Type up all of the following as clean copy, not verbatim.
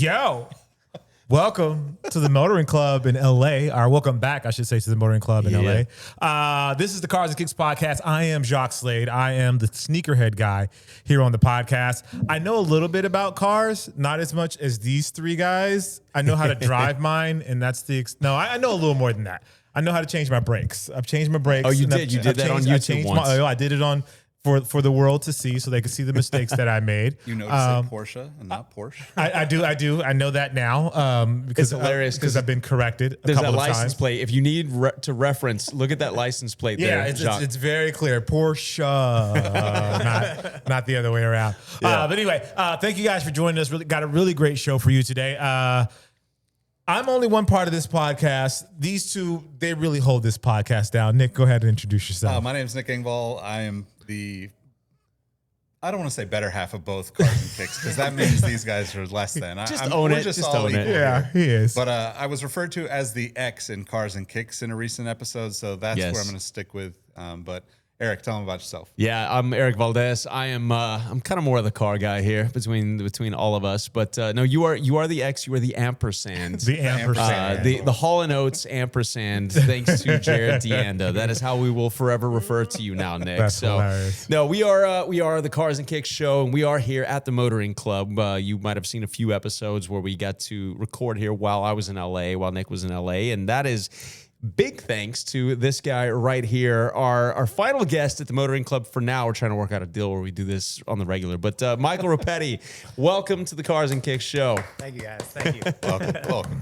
Yo, welcome to the Motoring Club in LA, or welcome back, I should say, to the Motoring Club in LA. This is the Cars and Kicks podcast. I am Jacques Slade. I am the sneakerhead guy here on the podcast. I know a little bit about cars, not as much as these three guys. I know how to drive mine, and that's I know a little more than that. I know how to change my brakes. I've changed my brakes. Oh, you did? You did that on YouTube once? I did it on for the world to see, so they could see the mistakes that I made. You know to say Porsche and not Porsche? I do. I know that now because It's hilarious because I've been corrected. There's that couple of license times. plate. If you need to reference, look at that license plate there. Yeah, it's very clear. Porsche, not the other way around. Yeah. But anyway, thank you guys for joining us. Really got a really great show for you today. I'm only one part of this podcast. These two, they really hold this podcast down. Nick, go ahead and introduce yourself. My name is Nick Engvall. I am I don't want to say better half of both Cars and Kicks because that means these guys are less than. Own it. Just own it. Yeah, he is. But I was referred to as the X in Cars and Kicks in a recent episode, so that's where I'm going to stick with. But Erik, tell them about yourself. Yeah, I'm Erik Valdez. I'm kind of more of the car guy here between all of us. But no, you are the X. You are the ampersand. The ampersand. The Hall & Oates ampersand. Thanks to Jared Deanda. That is how we will forever refer to you now, Nick. That's hilarious. No, we are the Cars and Kicks show, and we are here at the Motoring Club. You might have seen a few episodes where we got to record here while I was in LA, while Nick was in LA, and that is big thanks to this guy right here, our final guest at the Motoring Club for now. We're trying to work out a deal where we do this on the regular. But Michael Rapetti, welcome to the Cars and Kicks show. Thank you, guys. Thank you. Welcome.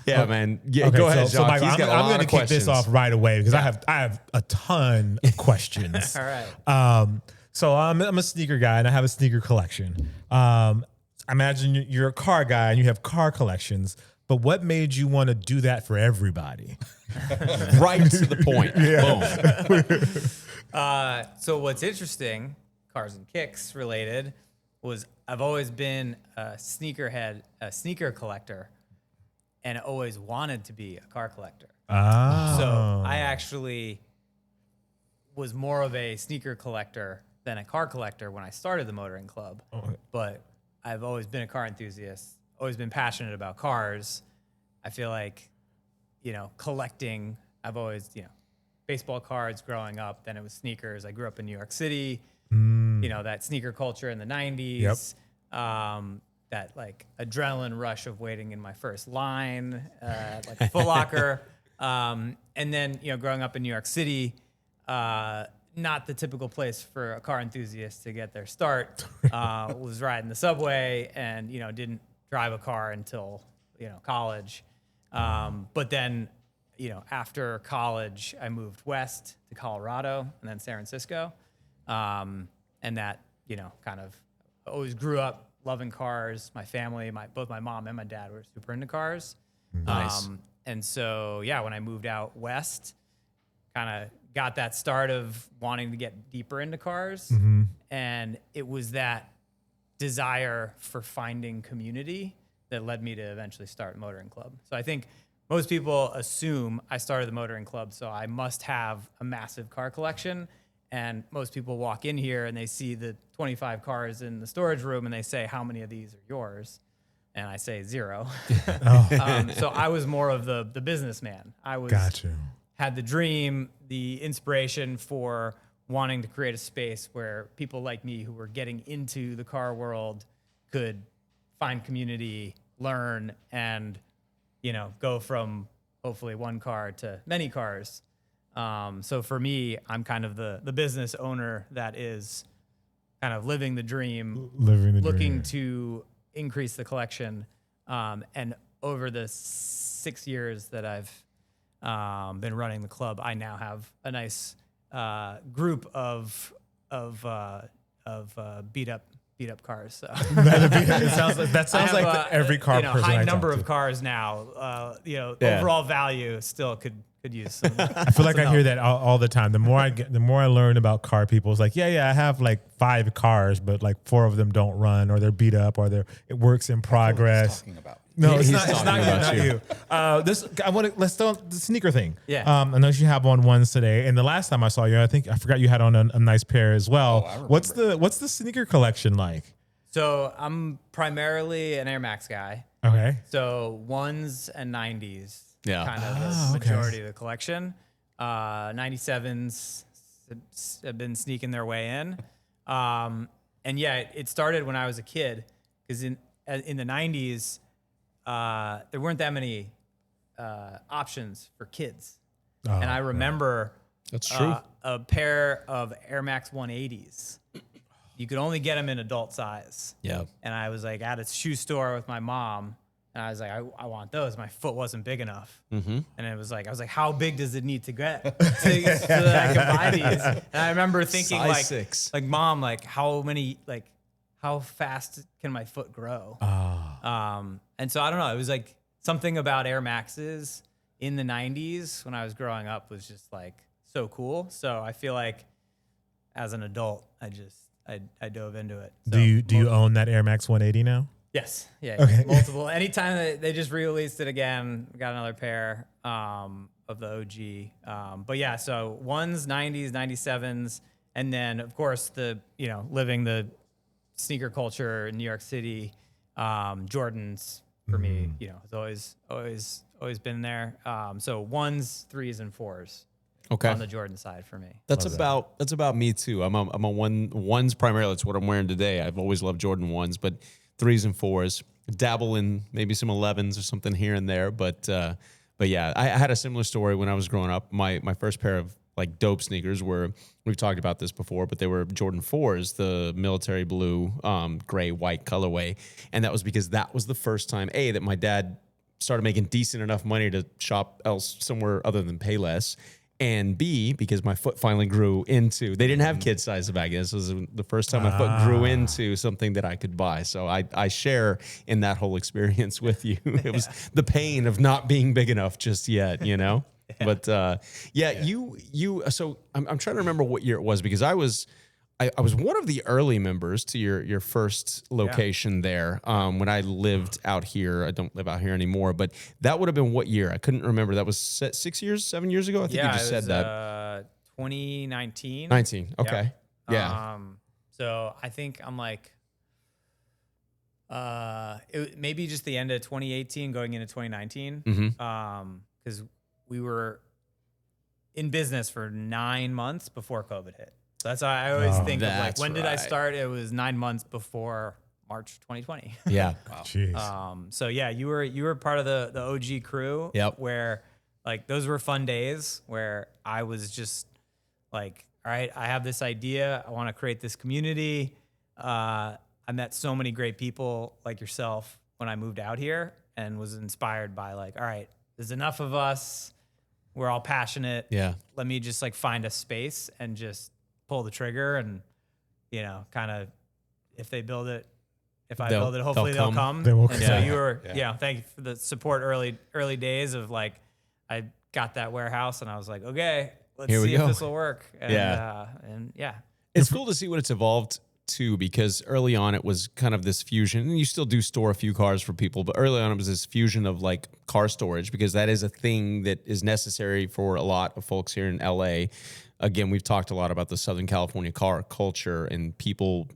Yeah, man. Yeah, Okay, go ahead, so John. Michael, He's got I'm a lot going to of kick questions. this off right away because I have a ton of questions. All right. So I'm a sneaker guy and I have a sneaker collection. I imagine you're a car guy and you have car collections. But what made you want to do that for everybody? Right to the point. Boom. So what's interesting, Cars and Kicks related, was I've always been a sneakerhead, a sneaker collector, and always wanted to be a car collector. Oh. So I actually was more of a sneaker collector than a car collector when I started the Motoring Club. But I've always been a car enthusiast, always been passionate about cars. I feel like, collecting, I've always, baseball cards growing up, then it was sneakers. I grew up in New York City, that sneaker culture in the 90s, that like adrenaline rush of waiting in my first line, like a Foot Locker. And then, growing up in New York City, not the typical place for a car enthusiast to get their start, was riding the subway and, didn't drive a car until, college. But then, after college, I moved west to Colorado and then San Francisco. And that, kind of always grew up loving cars. My family, both my mom and my dad were super into cars. Nice. And so, when I moved out west, kind of got that start of wanting to get deeper into cars. Mm-hmm. And it was that desire for finding community that led me to eventually start Motoring Club. So I think most people assume I started the Motoring Club, so I must have a massive car collection. And most people walk in here and they see the 25 cars in the storage room and they say, how many of these are yours? And I say 0. So I was more of the businessman. I was had the dream, the inspiration for wanting to create a space where people like me who were getting into the car world could find community, learn, and, go from hopefully one car to many cars. So for me, I'm kind of the business owner that is kind of living the dream, looking to increase the collection. And over the 6 years that I've been running the club, I now have a nice group of beat up cars. So. that sounds like every car person. High number of cars now. Overall value still could use some. I feel like I hear that all the time. The more I learn about car people, it's like, I have like 5 cars, but like 4 of them don't run, or they're beat up, or it works in progress. Talking about. No, it's He's not. It's not talking you. about Not you. Let's do the sneaker thing. Yeah. I know you have on ones today, and the last time I saw you, I forgot you had on a nice pair as well. I remember. What's the sneaker collection like? So I'm primarily an Air Max guy. Okay. So ones and 90s, Yeah. kind of the majority of the collection. 97s have been sneaking their way in. And yeah, it started when I was a kid, because in the 90s, there weren't that many options for kids. And I remember That's true. a pair of Air Max 180s. You could only get them in adult size. Yeah. And I was like at a shoe store with my mom, and I was like, I want those. My foot wasn't big enough. Mm-hmm. And it was like, I was like, how big does it need to get so that I can buy these? And I remember thinking Size like, 6. like, Mom, like how fast can my foot grow? And so I don't know. It was like something about Air Maxes in the 90s when I was growing up was just like so cool. So I feel like as an adult, I dove into it. So Do you own that Air Max 180 now? Yes. Yeah. Okay. Multiple. Anytime they just re-released it again, we got another pair of the OG. But yeah, so ones, 90s, 97s, and then of course living the sneaker culture in New York City, Jordans for me, has always been there. So ones, threes, and fours. Okay. On the Jordan side for me. That's about me too. I'm a ones primarily. That's what I'm wearing today. I've always loved Jordan 1s, but 3s and 4s. Dabble in maybe some 11s or something here and there. But yeah, I had a similar story when I was growing up. My first pair of like dope sneakers were, we've talked about this before, but they were Jordan 4s, the military blue, gray, white colorway. And that was because that was the first time, that my dad started making decent enough money to shop somewhere other than Payless. And B, because my foot finally grew into, they didn't have kid size back then. This was the first time my foot grew into something that I could buy. So I share in that whole experience with you. It was the pain of not being big enough just yet, But so I'm trying to remember what year it was, because I was one of the early members to your first location there when I lived out here. I don't live out here anymore, but that would have been what year? I couldn't remember. That was 7 years ago? I think you just said that. 2019. 19. Okay. Yeah. So I think I'm like, maybe just the end of 2018 going into 2019. Because we were in business for 9 months before COVID hit. So that's why I always think of like, when did I start? It was 9 months before March 2020. Yeah. Wow. Jeez. So yeah, you were part of the OG crew. Yep. Where like those were fun days where I was just like, all right, I have this idea. I want to create this community. I met so many great people like yourself when I moved out here, and was inspired by like, all right, there's enough of us. We're all passionate. Yeah. Let me just like find a space and just pull the trigger, and kind of if I build it, hopefully they'll come. They will and come. so you were, thank you for the support early days of like, I got that warehouse and I was like, okay, let's see if this will work. And It's cool to see what it's evolved to, because early on it was kind of this fusion, and you still do store a few cars for people, but early on it was this fusion of like car storage, because that is a thing that is necessary for a lot of folks here in LA. Again, we've talked a lot about the Southern California car culture and people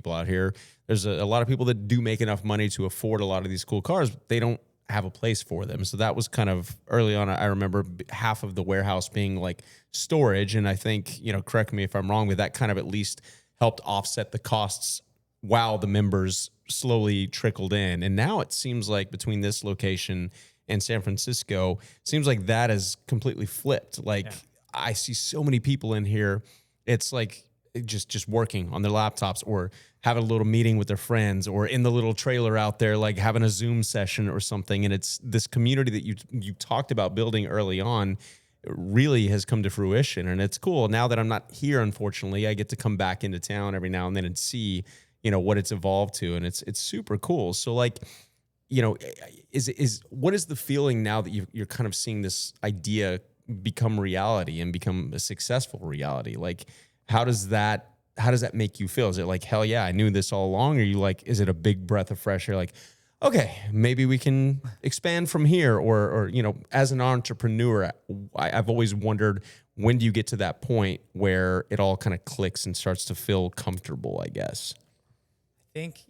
out here. There's a lot of people that do make enough money to afford a lot of these cool cars, but they don't have a place for them. So that was kind of early on. I remember half of the warehouse being like storage. And I think, correct me if I'm wrong, but that kind of at least helped offset the costs while the members slowly trickled in. And now it seems like between this location and San Francisco, it seems like that has completely flipped. Like I see so many people in here. It's like just working on their laptops, or having a little meeting with their friends, or in the little trailer out there, like having a Zoom session or something. And it's this community that you talked about building early on really has come to fruition. And it's cool. Now that I'm not here, unfortunately, I get to come back into town every now and then and see, what it's evolved to. And it's super cool. So like, what is the feeling now that you're kind of seeing this idea become reality and become a successful reality? Like, how does that make you feel? Is it like, hell yeah, I knew this all along? Or you like, is it a big breath of fresh air? Like, okay, maybe we can expand from here. Or as an entrepreneur, I've always wondered, when do you get to that point where it all kind of clicks and starts to feel comfortable, I guess? I think,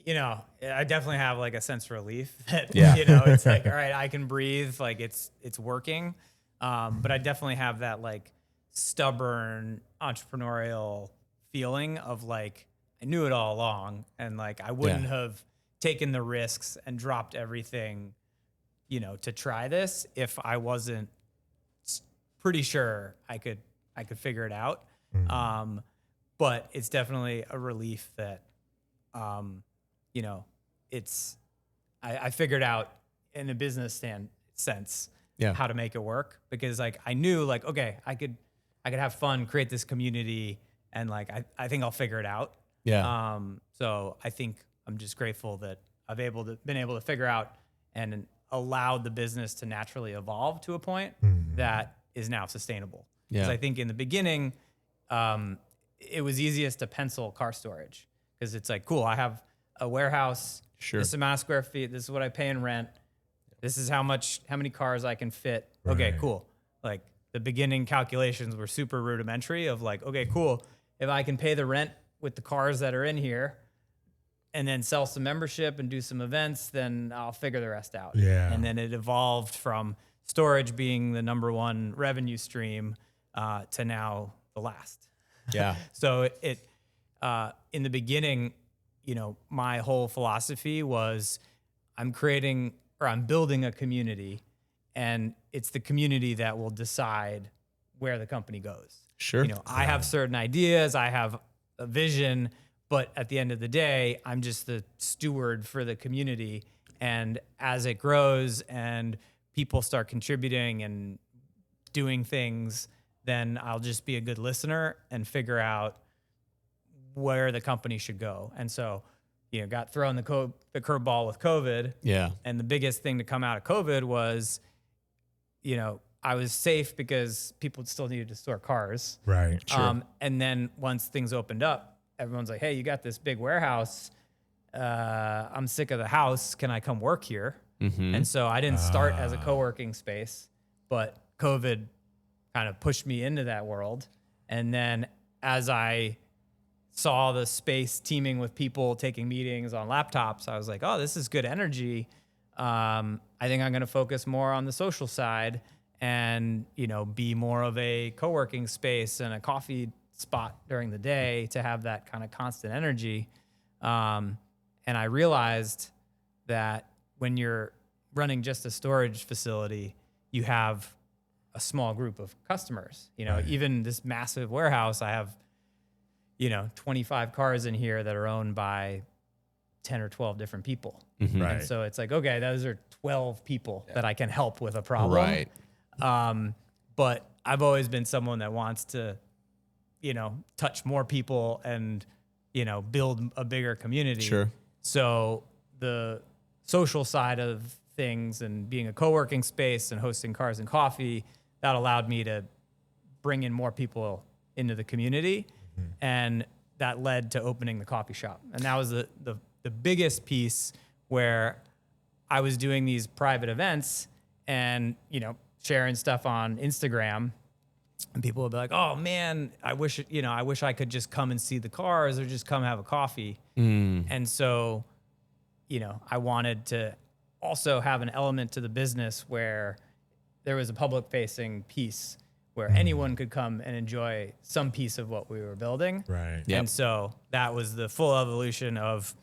I definitely have like a sense of relief that, Yeah. it's like, all right, I can breathe, like it's working. But I definitely have that like stubborn entrepreneurial feeling of like, I knew it all along and like, I wouldn't have taken the risks and dropped everything, to try this if I wasn't pretty sure I could figure it out. But it's definitely a relief that, I figured out in a business sense how to make it work, because like I knew like, okay, I could have fun, create this community, and like I think I'll figure it out. Yeah. So I think I'm just grateful that I've been able to figure out and allowed the business to naturally evolve to a point that is now sustainable. Because I think in the beginning, it was easiest to pencil car storage, because it's like, cool, I have a warehouse, this amount of square feet, this is what I pay in rent, this is how many cars I can fit. Right. Okay, cool. Like the beginning calculations were super rudimentary of like, okay, cool, if I can pay the rent with the cars that are in here and then sell some membership and do some events, then I'll figure the rest out. Yeah. And then it evolved from storage being the number one revenue stream to now the last. Yeah. So it in the beginning, my whole philosophy was I'm building a community, and it's the community that will decide where the company goes. Sure. I have certain ideas, I have a vision, but at the end of the day, I'm just the steward for the community. And as it grows and people start contributing and doing things, then I'll just be a good listener and figure out where the company should go. And so, got thrown the curveball with COVID. Yeah. And the biggest thing to come out of COVID was, I was safe because people still needed to store cars. Right. Sure. And then once things opened up, everyone's like, hey, you got this big warehouse. I'm sick of the house. Can I come work here? Mm-hmm. And so I didn't start as a co-working space, but COVID kind of pushed me into that world. And then as I saw the space teeming with people taking meetings on laptops, I was like, oh, this is good energy. I think I'm going to focus more on the social side and, be more of a co-working space and a coffee spot during the day to have that kind of constant energy. And I realized that when you're running just a storage facility, you have a small group of customers. Right. Even this massive warehouse, I have, 25 cars in here that are owned by 10 or 12 different people. Mm-hmm. Right. And so it's like, okay, those are 12 people that I can help with a problem. Right. But I've always been someone that wants to, touch more people and, build a bigger community. Sure. So the social side of things and being a co-working space and hosting Cars and Coffee, that allowed me to bring in more people into the community. Mm-hmm. And that led to opening the coffee shop. And that was the biggest piece, where I was doing these private events and, sharing stuff on Instagram, and people would be like, oh man, I wish I could just come and see the cars or just come have a coffee. And so, I wanted to also have an element to the business where there was a public facing piece where anyone could come and enjoy some piece of what we were building. Right. Yep. And so that was the full evolution of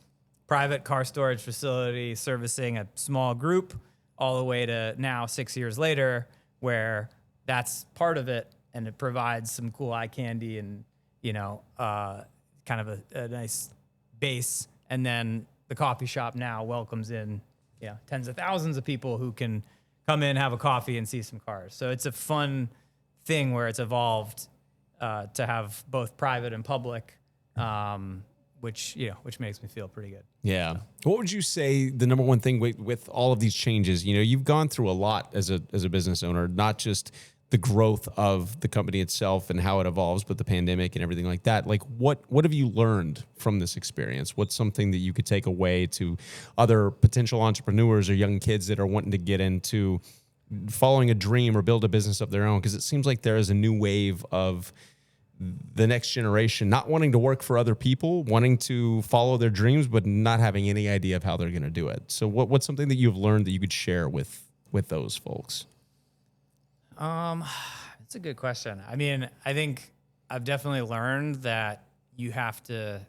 private car storage facility servicing a small group, all the way to now 6 years later, where that's part of it. And it provides some cool eye candy and, kind of a nice base. And then the coffee shop now welcomes in, tens of thousands of people who can come in, have a coffee, and see some cars. So it's a fun thing where it's evolved to have both private and public, which makes me feel pretty good. Yeah. What would you say the number one thing with all of these changes? You've gone through a lot as a business owner, not just the growth of the company itself and how it evolves, but the pandemic and everything like that. Like what have you learned from this experience? What's something that you could take away to other potential entrepreneurs or young kids that are wanting to get into following a dream or build a business of their own? Because it seems like there is a new wave of the next generation not wanting to work for other people, wanting to follow their dreams, but not having any idea of how they're going to do it. So what's something that you've learned that you could share with those folks? It's a good question. I mean, I think I've definitely learned that you have to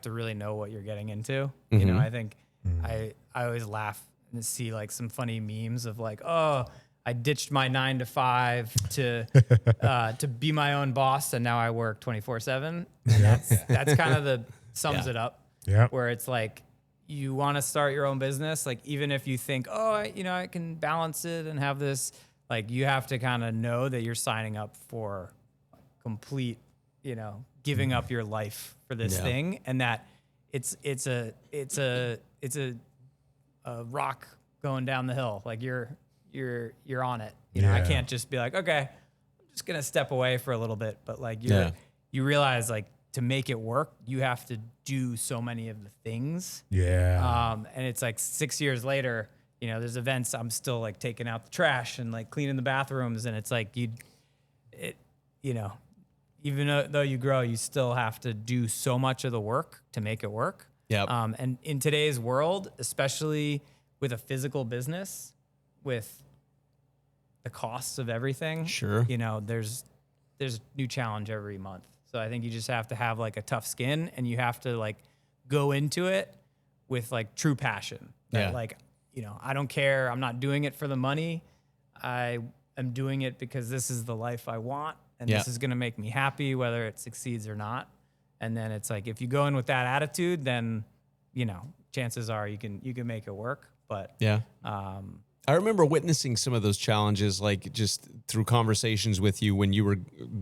really know what you're getting into. You know, I think I always laugh and see like some funny memes of like, oh, I ditched my 9 to 5 to be my own boss, and now I work 24/7. And that's kind of the sums it up. Yeah. Where it's like you want to start your own business, like even if you think, oh, I can balance it and have this, like you have to kind of know that you're signing up for complete, giving up your life for this thing, and that it's a rock going down the hill. Like you're on it. I can't just be like, okay, I'm just gonna step away for a little bit. But like you realize like to make it work, you have to do so many of the things. Yeah. And it's like 6 years later, there's events I'm still like taking out the trash and like cleaning the bathrooms, and it's like even though you grow, you still have to do so much of the work to make it work. Yep. And in today's world, especially with a physical business, with the costs of everything, sure, there's new challenge every month. So I think you just have to have like a tough skin, and you have to like go into it with like true passion. That, like, I don't care. I'm not doing it for the money. I am doing it because this is the life I want, and this is going to make me happy, whether it succeeds or not. And then it's like, if you go in with that attitude, then, chances are you can make it work. But I remember witnessing some of those challenges, like just through conversations with you when you were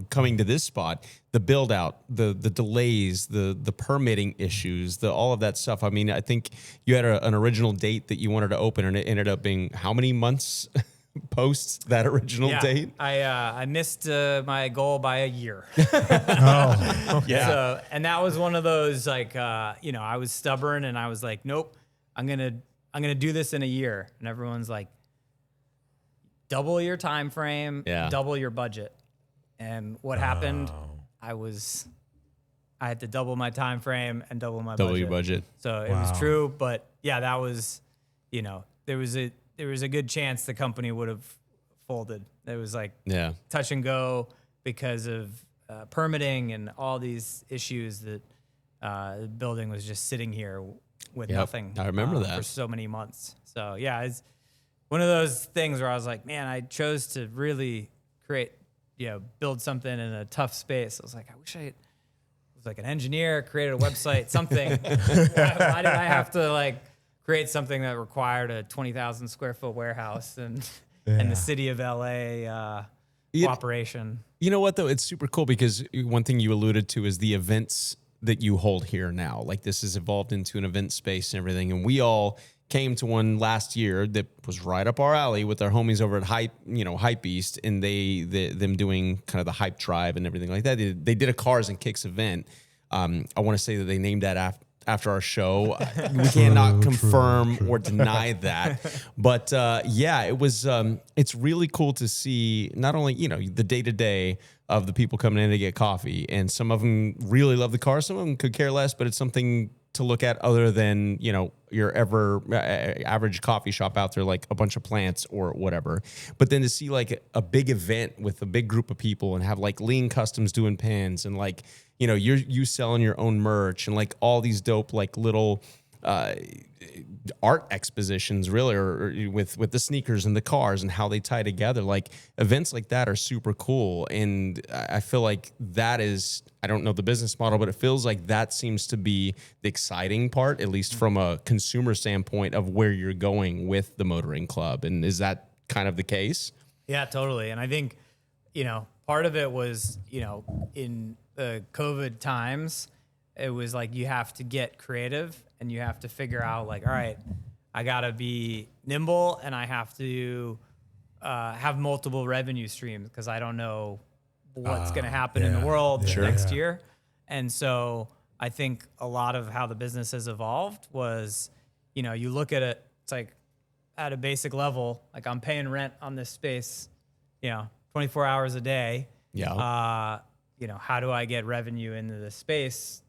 coming to this spot, the build out, the delays, the permitting issues, all of that stuff. I mean, I think you had an original date that you wanted to open, and it ended up being how many months post that original date? I missed my goal by a year. Yeah. And that was one of those like, I was stubborn, and I was like, nope, I'm gonna do this in a year. And everyone's like, double your time frame, double your budget. And what happened? I had to double my time frame and double my double your budget. So it was true, but that was, there was a good chance the company would have folded. It was like touch and go because of permitting and all these issues that the building was just sitting here with nothing. I remember that for so many months. So it's one of those things where I was like, man, I chose to really build something in a tough space. I was like, I wish I was like an engineer, created a website, something. Why did I have to like create something that required a 20,000 square foot warehouse and the city of LA cooperation? You know what though? It's super cool because one thing you alluded to is the events that you hold here now. Like this has evolved into an event space and everything. And we all came to one last year that was right up our alley with our homies over at Hype Beast, and them doing kind of the hype drive and everything like that. They did a Cars and Kicks event. I want to say that they named that after our show. We cannot confirm or deny that. But it was, it's really cool to see not only, the day-to-day of the people coming in to get coffee, and some of them really love the car. Some of them could care less, but it's something to look at other than, your average coffee shop out there, like a bunch of plants or whatever. But then to see like a big event with a big group of people and have like Lean Customs doing pens and like, you selling your own merch and like all these dope, like little, art expositions really, or with the sneakers and the cars and how they tie together. Like events like that are super cool. And I feel like that is, I don't know the business model, but it feels like that seems to be the exciting part, at least from a consumer standpoint of where you're going with the Motoring Club. And is that kind of the case? Yeah, totally. And I think, part of it was, in the COVID times, it was like you have to get creative and you have to figure out like, all right, I got to be nimble and I have to have multiple revenue streams because I don't know what's going to happen in the world next year. And so I think a lot of how the business has evolved was, you look at it, it's like at a basic level, like I'm paying rent on this space, 24 hours a day. Yeah. how do I get revenue into the space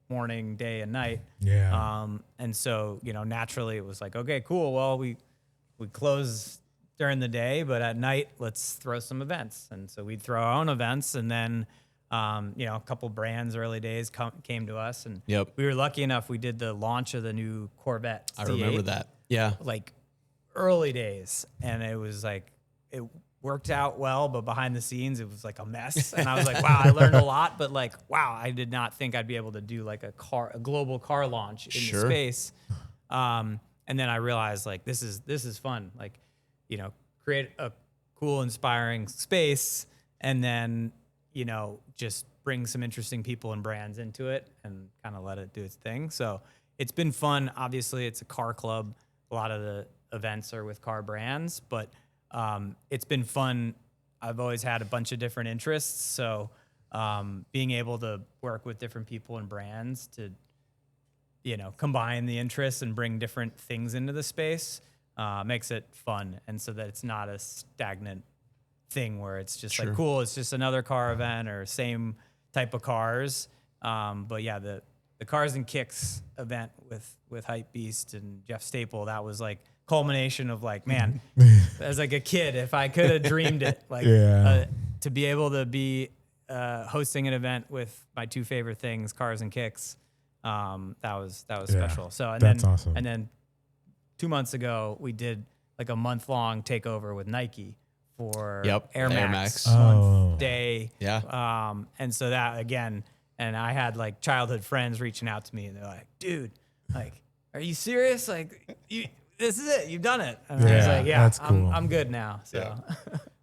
morning, day, and night? Yeah. And so, naturally it was like, okay, cool. Well, we close during the day, but at night, let's throw some events. And so we'd throw our own events, and then, a couple brands early days came to us, and we were lucky enough. We did the launch of the new Corvette C8, I remember that. Yeah. like early days. And it was like, it worked out well, but behind the scenes, it was like a mess. And I was like, wow, I learned a lot, but like, wow, I did not think I'd be able to do like a global car launch in the space. And then I realized like, this is fun. Like, create a cool, inspiring space, and then, just bring some interesting people and brands into it and kind of let it do its thing. So it's been fun. Obviously, it's a car club. A lot of the events are with car brands, but it's been fun. I've always had a bunch of different interests. So being able to work with different people and brands to, combine the interests and bring different things into the space makes it fun. And so that it's not a stagnant thing where it's just like, cool, it's just another car event or same type of cars. But yeah, the Cars and Kicks event with Hype Beast and Jeff Staple, that was like culmination of like, man, as like a kid, if I could have dreamed it, like to be able to be hosting an event with my two favorite things, Cars and Kicks, that was special. So that's awesome. And then 2 months ago, we did like a month-long takeover with Nike for Air Max month day. Yeah. And so that again, and I had like childhood friends reaching out to me, and they're like, dude, like, are you serious? Like, this is it. You've done it. And I was like, yeah, that's cool. I'm good now. So Yeah.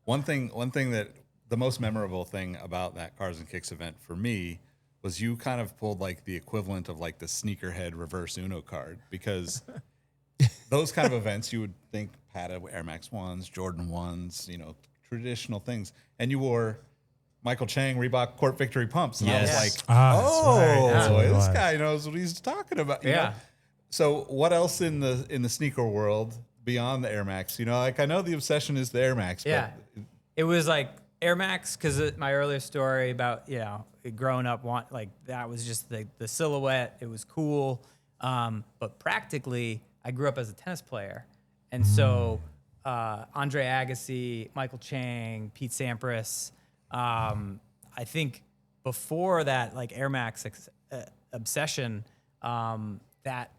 One thing that the most memorable thing about that Cars and Kicks event for me was you kind of pulled like the equivalent of like the sneakerhead reverse Uno card, because those kind of events you would think Pata Air Max 1s, Jordan 1s, traditional things. And you wore Michael Chang Reebok Court Victory pumps. And I was like, this guy knows what he's talking about. You know? So what else in the sneaker world beyond the Air Max? Like I know the obsession is the Air Max. Yeah. But it was like Air Max, because my earlier story about, growing up, that was just the silhouette. It was cool. But practically, I grew up as a tennis player. And so Andre Agassi, Michael Chang, Pete Sampras, I think before that, like Air Max obsession, that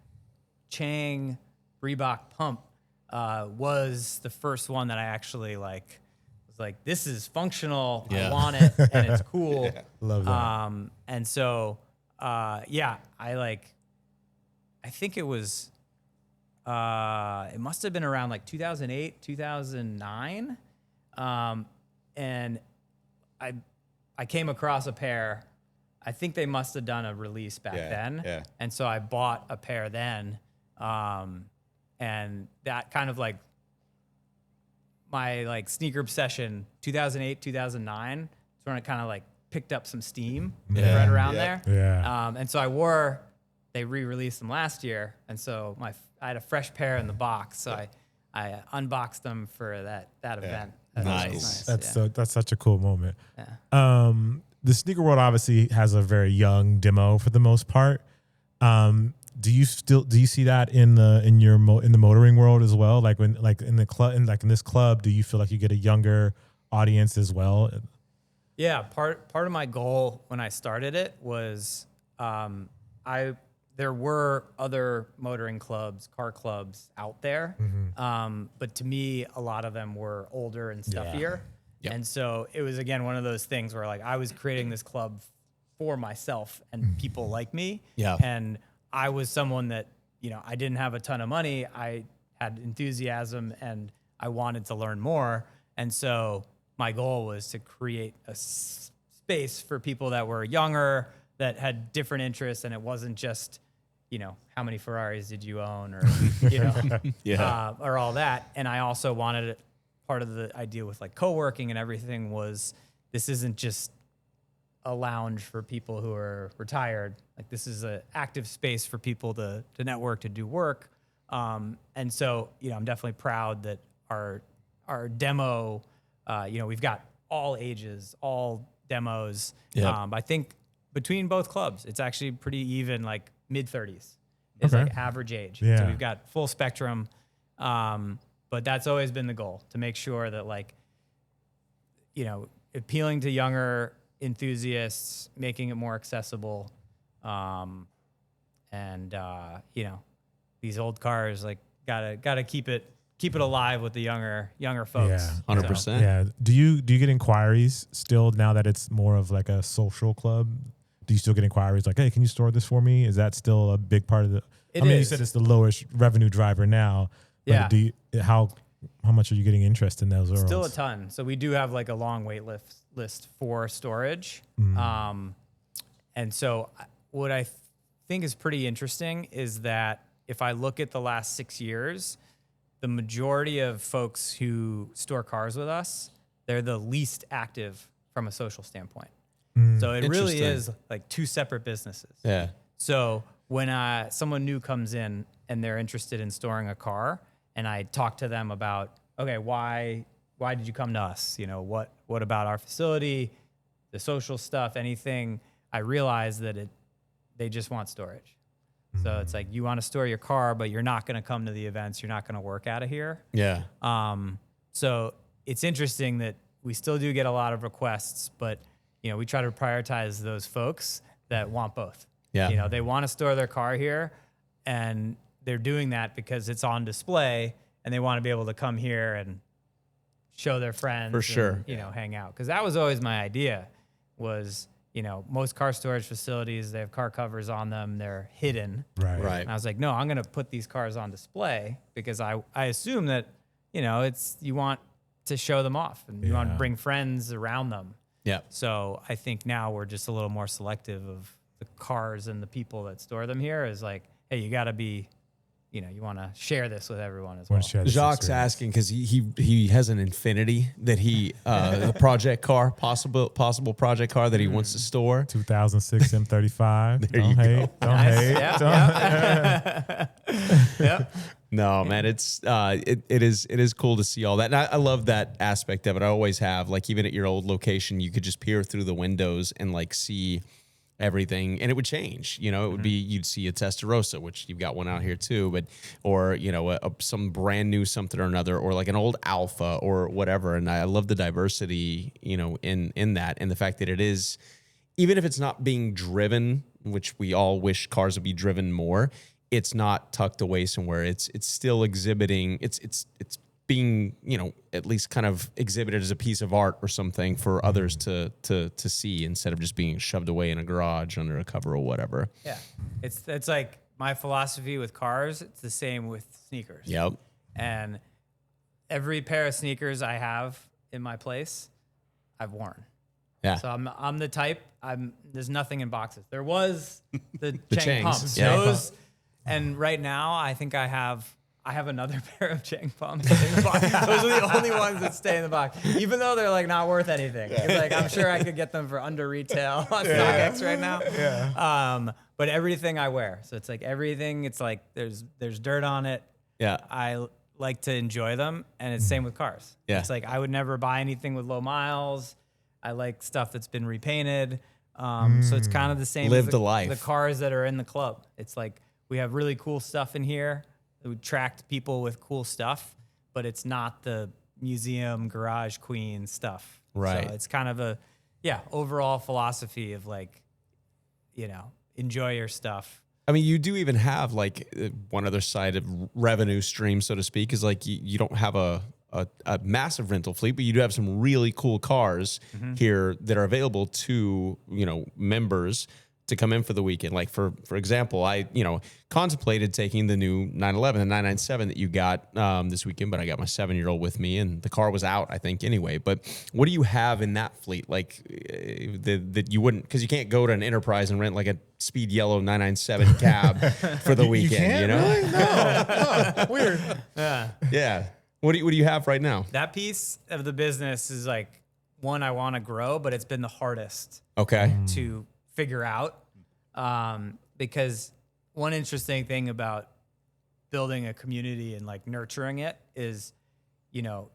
Chang Reebok pump was the first one that I actually was like, this is functional. I want it, and it's cool. Love that. And so, I think it was, it must have been around like 2008, 2009. And I came across a pair. I think they must have done a release back then. Yeah. And so I bought a pair then. And that kind of like my like sneaker obsession, 2008, 2009, is when I kind of like picked up some steam right around there. Yeah. And so they re-released them last year. And so I had a fresh pair in the box. So I unboxed them for that event. Nice. That's such a cool moment. Yeah. The sneaker world obviously has a very young demo for the most part. Do you see that in the motoring world as well? Like in this club, do you feel like you get a younger audience as well? Yeah, part of my goal when I started it was there were other motoring clubs, car clubs out there, but to me, a lot of them were older and stuffier. Yep. And so it was, again, one of those things where like I was creating this club for myself and people like me. Yeah. And I was someone that, I didn't have a ton of money. I had enthusiasm and I wanted to learn more. And so my goal was to create a space for people that were younger, that had different interests. And it wasn't just, how many Ferraris did you own or, or all that. And I also wanted it. Part of the idea with like co-working and everything was this isn't just a lounge for people who are retired. Like this is an active space for people to network, to do work. And so, I'm definitely proud that our demo, we've got all ages, all demos. Yeah. I think between both clubs, it's actually pretty even, like mid-30s is Okay. like average age. Yeah. So we've got full spectrum. But that's always been the goal, to make sure that, like, you know, appealing to younger enthusiasts, making it more accessible. You know, these old cars, like, gotta keep it alive with the younger folks. Yeah. 100%. Yeah. Do you get inquiries still now that it's more of like a social club? Do you still get inquiries like, hey, can you store this for me? Is that still a big part of the? It I mean, you is. said it's the lowest revenue driver now. But Yeah. how much are you getting interest in those? Still a Earls? ton. So we do have like a long wait list for storage. And so what I think is pretty interesting is that if I look at the last 6 years, the majority of folks who store cars with us, they're the least active from a social standpoint. So it really Interesting. is like two separate businesses. Yeah. So when someone new comes in and they're interested in storing a car, and I talk to them about, okay, why did you come to us? You know, what about our facility, the social stuff, anything? I realize that they just want storage. So it's like, you want to store your car, but you're not going to come to the events. You're not going to work out of here. Yeah. So it's interesting that we still do get a lot of requests, but, you know, we try to prioritize those folks that want both. Yeah. You know, they want to store their car here, and they're doing that because it's on display, and they want to be able to come here and show their friends. For sure. And, you know, hang out. Because that was always my idea was, you know, most car storage facilities, they have car covers on them. They're hidden. Right. Right. And I was like, no, I'm going to put these cars on display because I assume that, you know, you want to show them off and you want to Yeah. bring friends around them. Yeah. So I think now we're just a little more selective of the cars and the people that store them here is like, hey, you got to be, you know, you want to share this with everyone as well. Want to share this Jacques experience. asking because he has an Infinity that a project car, possible project car that he wants to store. 2006 M35. There Don't you go. hate. Don't hate. Yeah, yep. No, man, it is cool to see all that. And I love that aspect of it. I always have, like, even at your old location, you could just peer through the windows and like see everything, and it would change. You know, it would be, you'd see a Testarossa, which you've got one out here too, but or you know, some brand new something or another, or like an old Alpha or whatever. And I love the diversity, you know, in that, and the fact that it is, even if it's not being driven, which we all wish cars would be driven more, it's not tucked away somewhere. It's still exhibiting. It's being, you know, at least kind of exhibited as a piece of art or something for others to see, instead of just being shoved away in a garage under a cover or whatever. Yeah. It's like my philosophy with cars. It's the same with sneakers. Yep. And every pair of sneakers I have in my place, I've worn. Yeah. So I'm the type. There's nothing in boxes. There was the Changs. Chang pumps. Yeah. Those, and right now I think I have another pair of Chang pumps in the box. Those are the only ones that stay in the box, even though they're like not worth anything. It's like, I'm sure I could get them for under retail on StockX right now. Yeah. But everything I wear, so it's like everything. It's like there's dirt on it. Yeah. I like to enjoy them, and it's same with cars. Yeah. It's like I would never buy anything with low miles. I like stuff that's been repainted. So it's kind of the same. Live as the life. The cars that are in the club. It's like we have really cool stuff in here. We attract people with cool stuff, but it's not the museum garage queen stuff. Right. So it's kind of a overall philosophy of like, you know, enjoy your stuff. I mean, you do even have like one other side of revenue stream, so to speak, is like you don't have a massive rental fleet, but you do have some really cool cars here that are available to, you know, members to come in for the weekend. Like for example, I, you know, contemplated taking the new 911, the 997 that you got this weekend, but I got my 7-year-old with me and the car was out, I think, anyway. But what do you have in that fleet? Like that you wouldn't, because you can't go to an Enterprise and rent like a speed yellow 997 cab for the weekend, you know? Really? No. Weird. Yeah. What do you have right now? That piece of the business is like one I want to grow, but it's been the hardest Okay. to figure out, because one interesting thing about building a community and like nurturing it is, you know,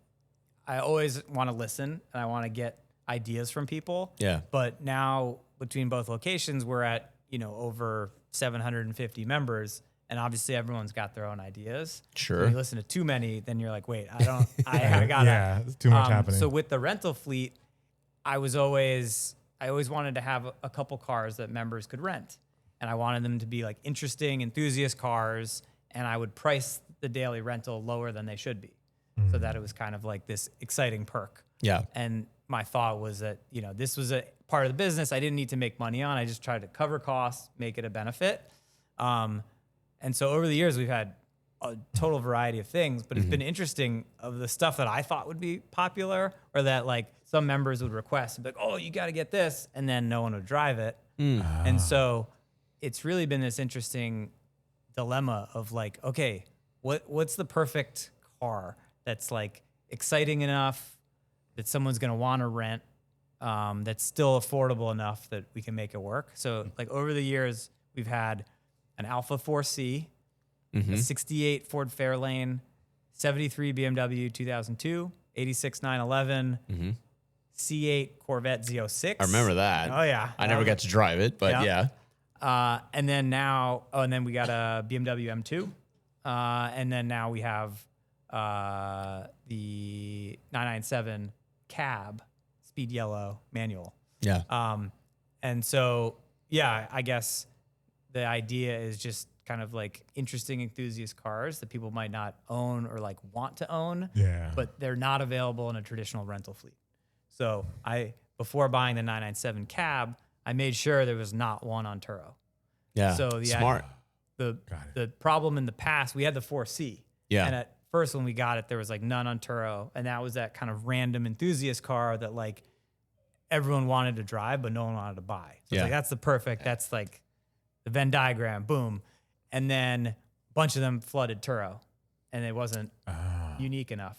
I always want to listen and I want to get ideas from people. Yeah. But now between both locations, we're at, over 750 members. And obviously everyone's got their own ideas. Sure. When you listen to too many, then you're like, wait, I gotta. Yeah, it's too much happening. So with the rental fleet, I always wanted to have a couple cars that members could rent. And I wanted them to be like interesting enthusiast cars. And I would price the daily rental lower than they should be. So that it was kind of like this exciting perk. Yeah. And my thought was that, this was a part of the business I didn't need to make money on. I just tried to cover costs, make it a benefit. And so over the years, we've had a total variety of things, but it's been interesting of the stuff that I thought would be popular or that like some members would request and be like, oh, you got to get this. And then no one would drive it. And so it's really been this interesting dilemma of like, okay, what's the perfect car that's like exciting enough that someone's going to want to rent, that's still affordable enough that we can make it work. So like over the years, we've had an Alpha 4C, a 68 Ford Fairlane, 73 BMW 2002, 86 911, C8 Corvette Z06. I remember that. Oh, yeah. I never got to drive it, but yeah. And then now, and then we got a BMW M2. And then now we have the 997 cab, speed yellow manual. Yeah. And so, yeah, I guess the idea is just kind of like interesting enthusiast cars that people might not own or like want to own, but they're not available in a traditional rental fleet. So before buying the 997 cab, I made sure there was not one on Turo. Yeah. So Smart. The problem in the past, we had the 4C. Yeah. And at first when we got it, there was like none on Turo. And that was that kind of random enthusiast car that like everyone wanted to drive, but no one wanted to buy. So it's like, that's the perfect, that's like the Venn diagram, boom. And then a bunch of them flooded Turo and it wasn't unique enough.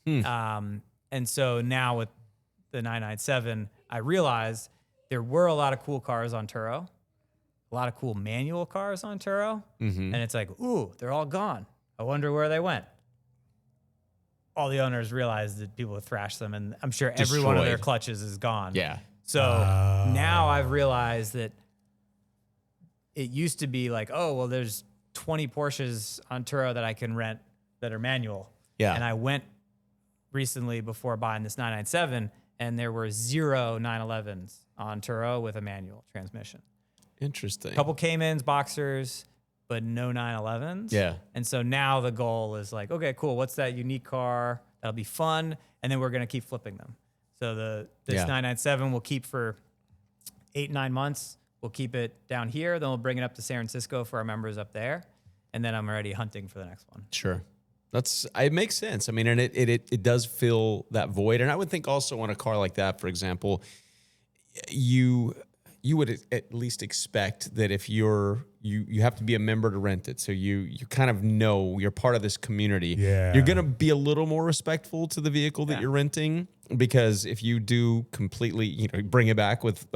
And so now with the 997, I realized there were a lot of cool cars on Turo, a lot of cool manual cars on Turo. And it's like, ooh, they're all gone. I wonder where they went. All the owners realized that people would thrash them, and I'm sure every one of their clutches is gone. Yeah. So now I've realized that it used to be like, oh, well, there's 20 Porsches on Turo that I can rent that are manual. Yeah. And I went recently before buying this 997, and there were 0 911s on Turo with a manual transmission. Interesting. A couple Caymans, Boxers, but no 911s. Yeah. And so now the goal is like, okay, cool. What's that unique car? That'll be fun. And then we're going to keep flipping them. So this 997 we'll keep for 8-9 months. We'll keep it down here. Then we'll bring it up to San Francisco for our members up there. And then I'm already hunting for the next one. Sure. It makes sense. I mean, and it does fill that void. And I would think also on a car like that, for example, you would at least expect that if you have to be a member to rent it. So you kind of know you're part of this community. Yeah. You're going to be a little more respectful to the vehicle that you're renting, because if you do completely, bring it back with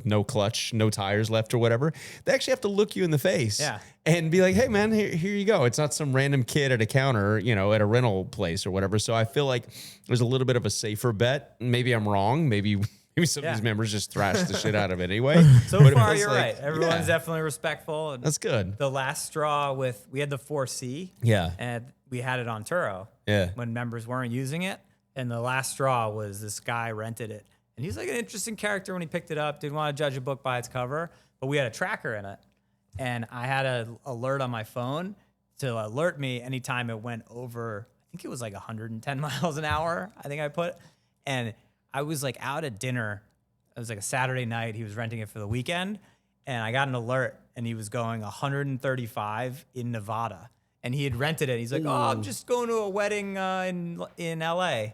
no clutch, no tires left or whatever, they actually have to look you in the face and be like, hey man, here you go. It's not some random kid at a counter, at a rental place or whatever. So I feel like there's a little bit of a safer bet. Maybe I'm wrong. Maybe some of these members just thrash the shit out of it anyway. So far, you're right. Everyone's definitely respectful. And that's good. The last straw we had the 4C. Yeah. And we had it on Turo. Yeah. When members weren't using it. And the last straw was this guy rented it. And he's like an interesting character when he picked it up. Didn't want to judge a book by its cover. But we had a tracker in it. And I had an alert on my phone to alert me anytime it went over, I think it was like 110 miles an hour, I think I put. And I was like out at dinner. It was like a Saturday night. He was renting it for the weekend. And I got an alert and he was going 135 in Nevada. And he had rented it. He's like, oh, I'm just going to a wedding in LA.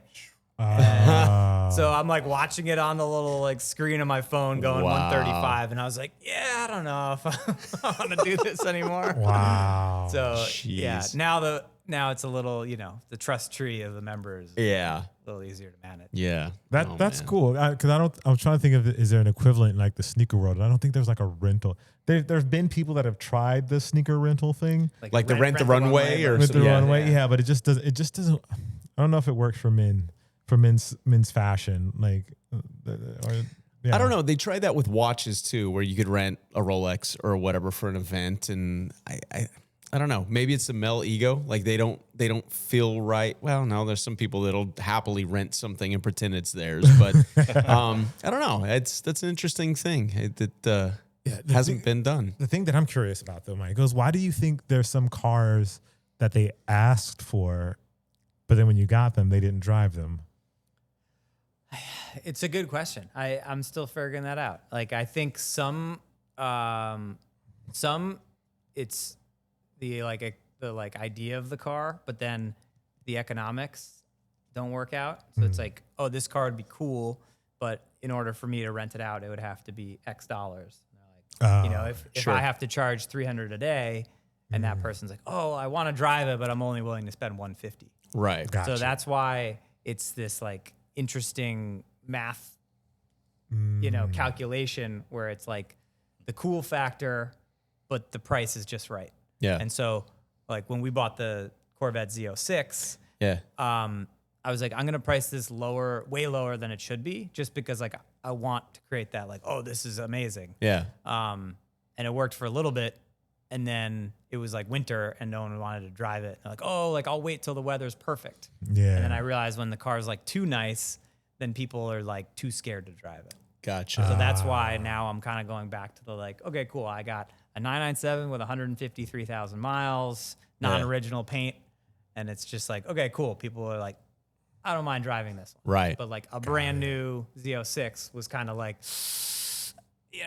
So I'm like watching it on the little like screen of my phone going 135. And I was like, yeah, I don't know if I want to do this anymore. Wow. So yeah, now it's a little, the trust tree of the members. Yeah. A little easier to manage. Yeah. That's cool. Because I'm trying to think of, is there an equivalent in like the sneaker world? And I don't think there's like a rental. There's been people that have tried the sneaker rental thing. Like the rent the runway or with the runway. Yeah, but it just doesn't, I don't know if it works for men's fashion. Like Yeah. I don't know. They tried that with watches too, where you could rent a Rolex or whatever for an event, and I don't know. Maybe it's the male ego. Like they don't feel right. Well, no, there's some people that'll happily rent something and pretend it's theirs, but I don't know. That's an interesting thing. It hasn't been done. The thing that I'm curious about though, Michael, is why do you think there's some cars that they asked for, but then when you got them, they didn't drive them? It's a good question. I'm still figuring that out. Like I think some it's the idea of the car, but then the economics don't work out. So it's like, oh, this car would be cool, but in order for me to rent it out, it would have to be X dollars. And they're like, if I have to charge $300 a day, and that person's like, oh, I want to drive it, but I'm only willing to spend $150. Right. Gotcha. So that's why it's this like interesting math, calculation where it's like the cool factor, but the price is just right. Yeah. And so like when we bought the Corvette Z06, I was like, I'm going to price this way lower than it should be, just because like I want to create that like, oh, this is amazing. Yeah. And it worked for a little bit. And then it was like winter and no one wanted to drive it. And like, oh, like I'll wait till the weather's perfect. Yeah. And then I realized when the car's like too nice, then people are like too scared to drive it. Gotcha. So that's why now I'm kind of going back to the like, okay, cool. I got a 997 with 153,000 miles, non-original paint. And it's just like, okay, cool. People are like, I don't mind driving this one. Right. But like a brand new Z06 was kind of like,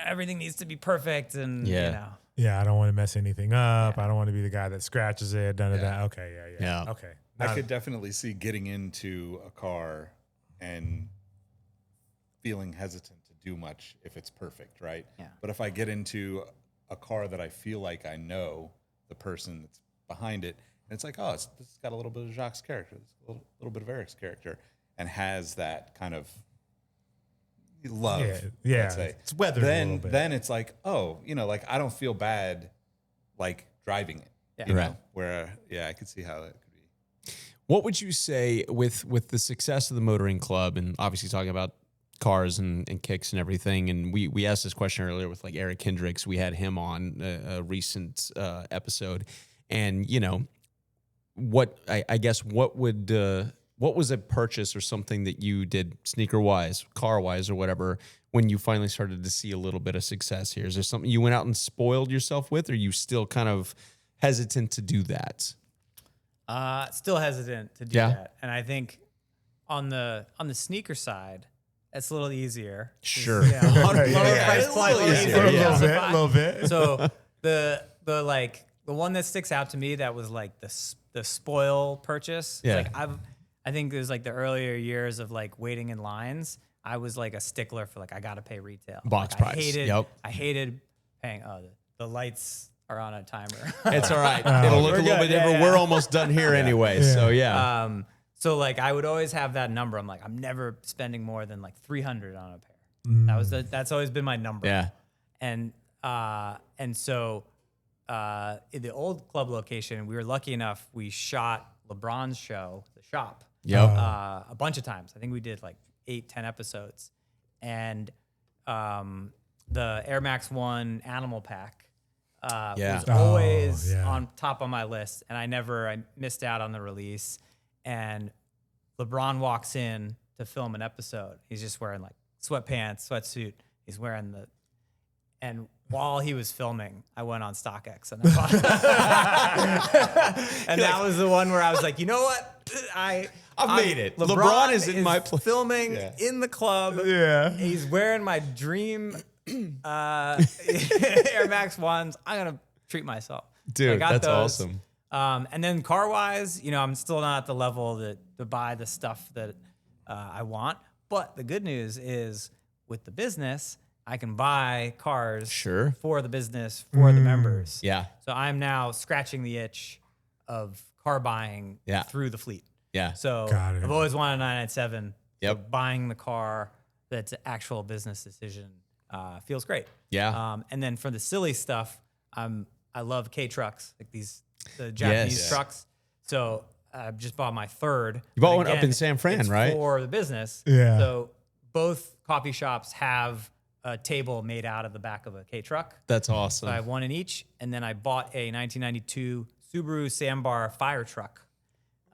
everything needs to be perfect. And, Yeah, I don't want to mess anything up. I don't want to be the guy that scratches it. Okay, Yeah. Okay. I could definitely see getting into a car and feeling hesitant to do much if it's perfect, right? Yeah. But if I get into a car that I feel like I know the person that's behind it, and it's like, oh, this has got a little bit of Jacques' character, a little bit of Eric's character, and has that kind of love, let's say. It's weathered a little bit. Then it's like, oh, like I don't feel bad like driving it. Yeah. You know? Right. Where I could see how that could be. What would you say with the success of the Motoring Club, and obviously talking about cars and kicks and everything, and we asked this question earlier with like Erik Hendricks. We had him on a recent episode, and what was a purchase or something that you did sneaker wise, car wise, or whatever, when you finally started to see a little bit of success here? Is there something you went out and spoiled yourself with, or are you still kind of hesitant to do that? Still hesitant to do that. And I think on the sneaker side, it's a little easier. Sure. Lower price point, A little bit. So the one that sticks out to me that was like the spoil purchase. Yeah. Like I think it was like the earlier years of like waiting in lines. I was like a stickler for like I gotta pay retail. Box Like, price. I hated paying. Oh, the lights are on a timer. It's all right. It'll look a little bit different. We're almost done here anyway. So So like I would always have that number. I'm like, I'm never spending more than like $300 on a pair. That's always been my number. Yeah. And so in the old club location, we were lucky enough, we shot LeBron's show, The Shop. Yep. A bunch of times. I think we did like 8-10 episodes. And the Air Max 1 Animal Pack was always on top of my list. And I missed out on the release. And LeBron walks in to film an episode. He's just wearing like sweatpants, sweatsuit. He's wearing and while he was filming, I went on StockX and I bought it. And that was the one where I was like, you know what? I've made it. LeBron is in my place. Filming in the club. Yeah. He's wearing my dream Air Max 1s. I'm going to treat myself. Dude, so I got that's those. awesome. And then car wise, I'm still not at the level to buy the stuff that I want. But the good news is with the business, I can buy cars for the business, for the members. Yeah. So I'm now scratching the itch of car buying through the fleet. Yeah. So I've always wanted a 997. So buying the car that's an actual business decision feels great. Yeah. And then for the silly stuff, I love K trucks, like the Japanese trucks. So I just bought my third. You bought one up in San Fran, right? For the business. Yeah. So both coffee shops have a table made out of the back of a K truck. That's awesome. So I have one in each, and then I bought a 1992 Subaru Sandbar fire truck.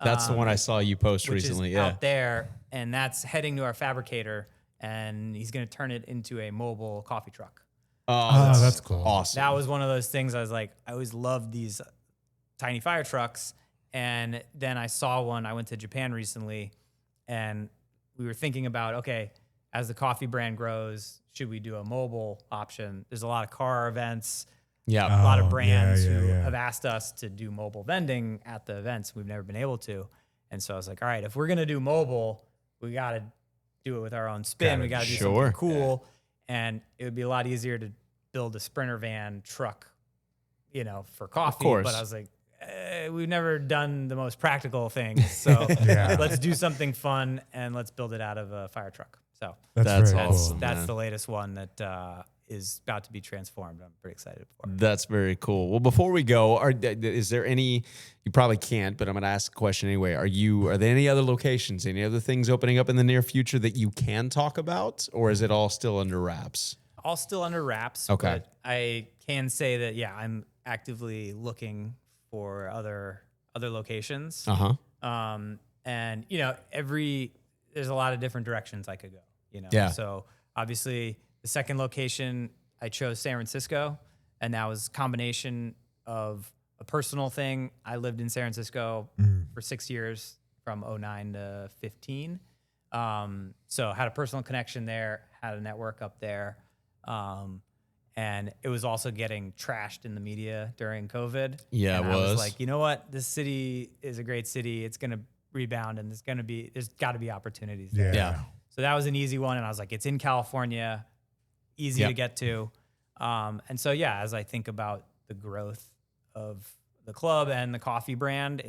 That's the one I saw you post Which recently. is Yeah. out there, and that's heading to our fabricator, and he's going to turn it into a mobile coffee truck. Oh, that's cool. Awesome. That was one of those things I was like, I always loved these tiny fire trucks. And then I saw one. I went to Japan recently, and we were thinking about, okay, as the coffee brand grows, should we do a mobile option? There's a lot of car events, Yeah. a lot of Oh, brands yeah, who yeah. have asked us to do mobile vending at the events. We've never been able to. And so I was like, all right, if we're going to do mobile, we got to do it with our own spin. We got to do Sure. something cool. And it would be a lot easier to build a Sprinter van truck, for coffee. course. But I was like, we've never done the most practical things. So Yeah. let's do something fun and let's build it out of a fire truck. So That's very awesome. cool. that's man. the latest one that is about to be transformed. I'm pretty excited for. That's very cool. Well, before we go, is there any? You probably can't, but I'm going to ask a question anyway. Are there any other locations, any other things opening up in the near future that you can talk about, or is it all still under wraps? All still under wraps. Okay. But I can say that I'm actively looking for other locations. Uh huh. And there's a lot of different directions I could go. Yeah. So obviously the second location I chose San Francisco, and that was a combination of a personal thing. I lived in San Francisco for 6 years from 2009 to 15. So had a personal connection there, had a network up there. And it was also getting trashed in the media during COVID. Yeah, and it I was was. like, you know what? This city is a great city. It's going to rebound, and there's got to be opportunities there. Yeah. So that was an easy one. And I was like, it's in California, easy Yep. to get to. And so, as I think about the growth of the club and the coffee brand,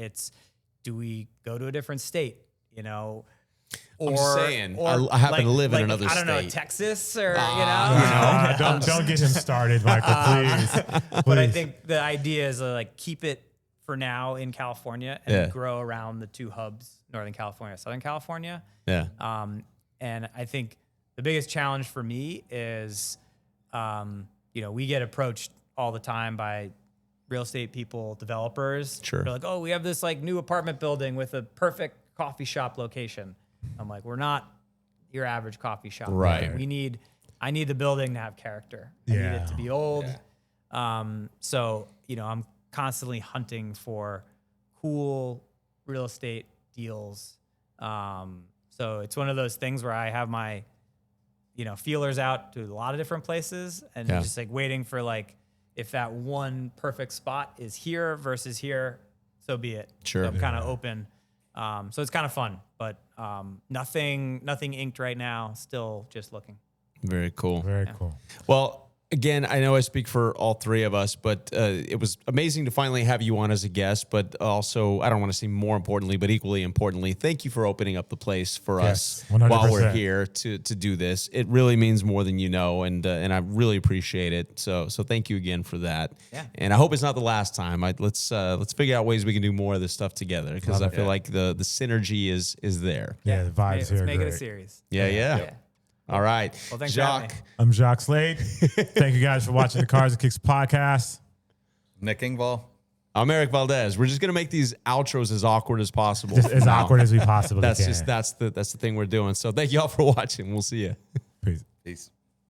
do we go to a different state, I'm saying, I happen to live in another I don't know, state. Texas or, Don't get him started, Michael, please. But I Please. think the idea is keep it for now in California and Yeah. grow around the two hubs, Northern California, Southern California. Yeah. And I think the biggest challenge for me is, we get approached all the time by real estate people, developers. Sure. They're like, oh, we have this new apartment building with a perfect coffee shop location. I'm like, we're not your average coffee shop. Right. I need the building to have character. I need it to be old. So, I'm constantly hunting for cool real estate deals. So it's one of those things where I have my, feelers out to a lot of different places and Yeah. just waiting for if that one perfect spot is here versus here, so be it. Sure. So I'm kind of open. So it's kind of fun, but nothing inked right now. Still just looking. Very cool. Very cool. Well, again, I know I speak for all three of us, but it was amazing to finally have you on as a guest. But also, I don't want to say more importantly, but equally importantly, thank you for opening up the place for Yes, us while we're 100%. here to do this. It really means more than you know, and I really appreciate it. So thank you again for that. Yeah. And I hope it's not the last time. Let's figure out ways we can do more of this stuff together because I feel like the synergy is there. Yeah, the vibes Let's here are make it a great. series. Yeah. All right. Well, thanks for having Jacques. me. I'm Jacques Slade. Thank you guys for watching the Cars and Kicks podcast. Nick Engvall. I'm Erik Valdez. We're just gonna make these outros as awkward as possible. Just as Now. awkward as we possibly That's can. just that's the thing we're doing. So thank you all for watching. We'll see you. Peace. Peace.